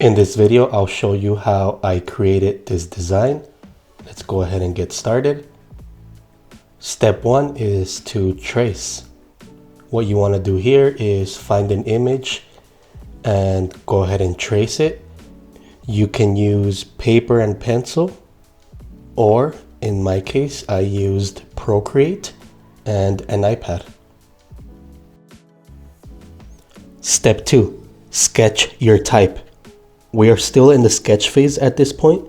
In this video, I'll show you how I created this design. Let's go ahead and get started. Step one is to trace. What you want to do here is find an image and go ahead and trace it. You can use paper and pencil, or in my case, I used Procreate and an iPad. Step two, sketch your type. We are still in the sketch phase at this point,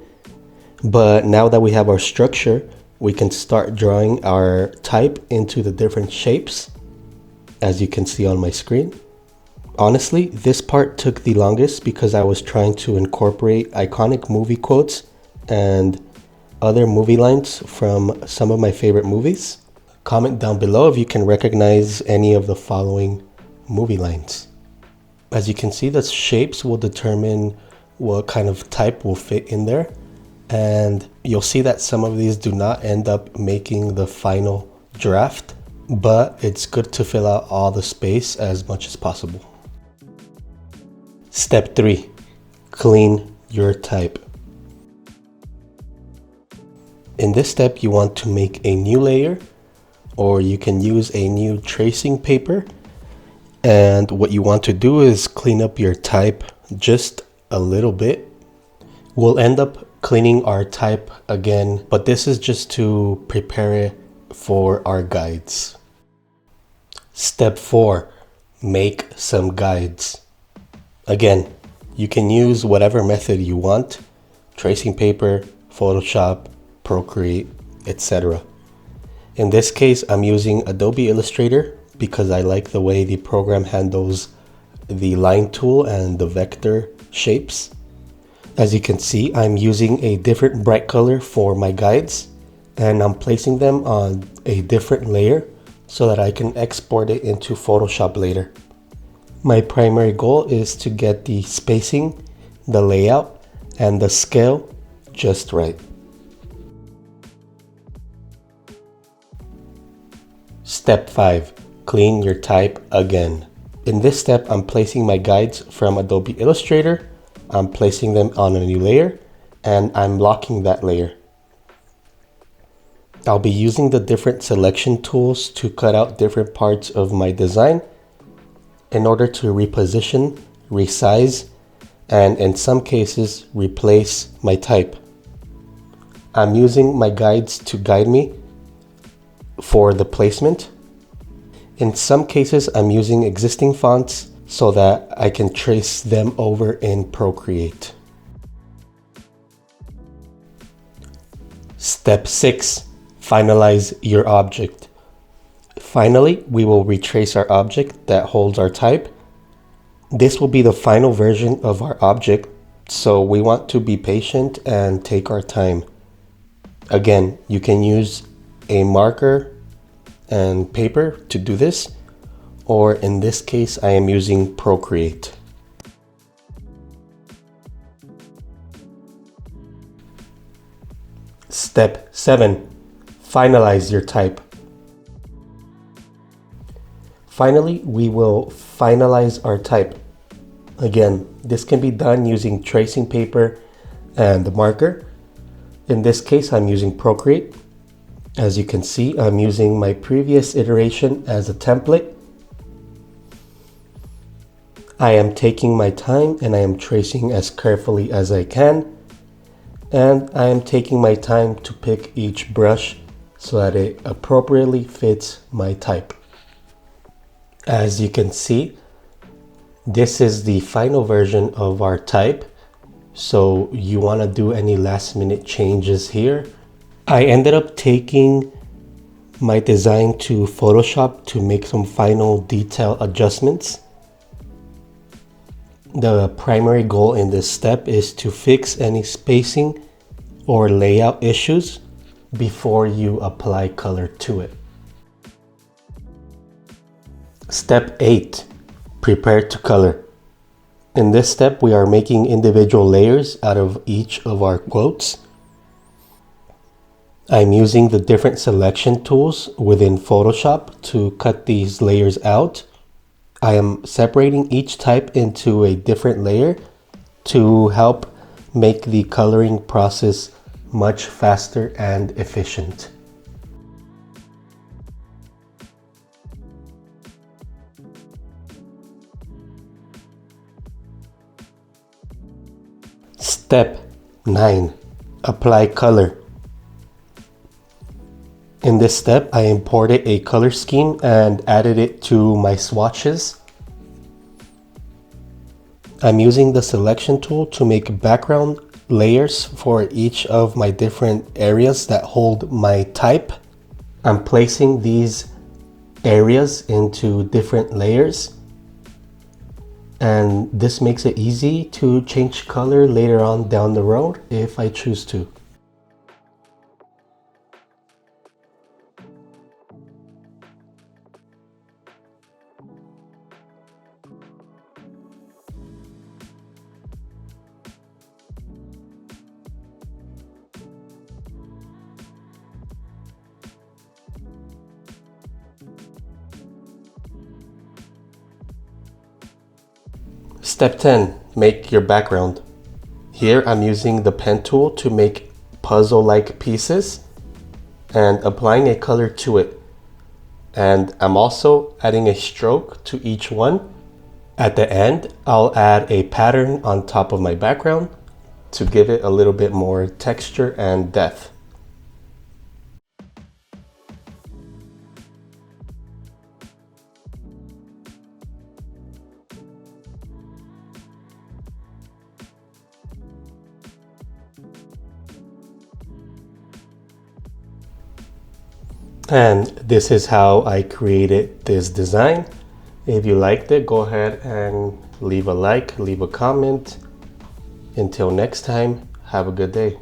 but now that we have our structure, we can start drawing our type into the different shapes, as you can see on my screen. Honestly, this part took the longest because I was trying to incorporate iconic movie quotes and other movie lines from some of my favorite movies. Comment down below if you can recognize any of the following movie lines. As you can see, the shapes will determine what kind of type will fit in there. And you'll see that some of these do not end up making the final draft, but it's good to fill out all the space as much as possible. Step three, clean your type. In this step, you want to make a new layer, or you can use a new tracing paper. And what you want to do is clean up your type just a little bit. We'll end up cleaning our type again, but this is just to prepare it for our guides. Step four, make some guides. Again, you can use whatever method you want: tracing paper, Photoshop, Procreate, etc. In this case, I'm using Adobe Illustrator because I like the way the program handles the line tool and the vector shapes. As you can see, I'm using a different bright color for my guides, and I'm placing them on a different layer so that I can export it into Photoshop later. My primary goal is to get the spacing, the layout, and the scale just right. Step 5. Clean your type again. In this step, I'm placing my guides from Adobe Illustrator. I'm placing them on a new layer, and I'm locking that layer. I'll be using the different selection tools to cut out different parts of my design in order to reposition, resize, and in some cases, replace my type. I'm using my guides to guide me for the placement. In some cases, I'm using existing fonts so that I can trace them over in Procreate. Step 6. Finalize your object. Finally, we will retrace our object that holds our type. This will be the final version of our object, so we want to be patient and take our time. Again, you can use a marker and paper to do this, or in this case, I am using Procreate. Step 7. Finalize your type. Finally, we will finalize our type. Again, this can be done using tracing paper and the marker. In this case, I'm using Procreate. As you can see, I'm using my previous iteration as a template. I am taking my time and I am tracing as carefully as I can. And I am taking my time to pick each brush so that it appropriately fits my type. As you can see, this is the final version of our type. So you want to do any last minute changes here. I ended up taking my design to Photoshop to make some final detail adjustments. The primary goal in this step is to fix any spacing or layout issues before you apply color to it. Step 8. Prepare to color. In this step, we are making individual layers out of each of our quotes. I'm using the different selection tools within Photoshop to cut these layers out. I am separating each type into a different layer to help make the coloring process much faster and efficient. Step 9. Apply color. In this step, I imported a color scheme and added it to my swatches. I'm using the selection tool to make background layers for each of my different areas that hold my type. I'm placing these areas into different layers, and this makes it easy to change color later on down the road if I choose to. Step 10. Make your background. Here I'm using the pen tool to make puzzle-like pieces and applying a color to it. And I'm also adding a stroke to each one. At the end, I'll add a pattern on top of my background to give it a little bit more texture and depth. And this is how I created this design. If you liked it, go ahead and leave a like, leave a comment. Until next time, have a good day.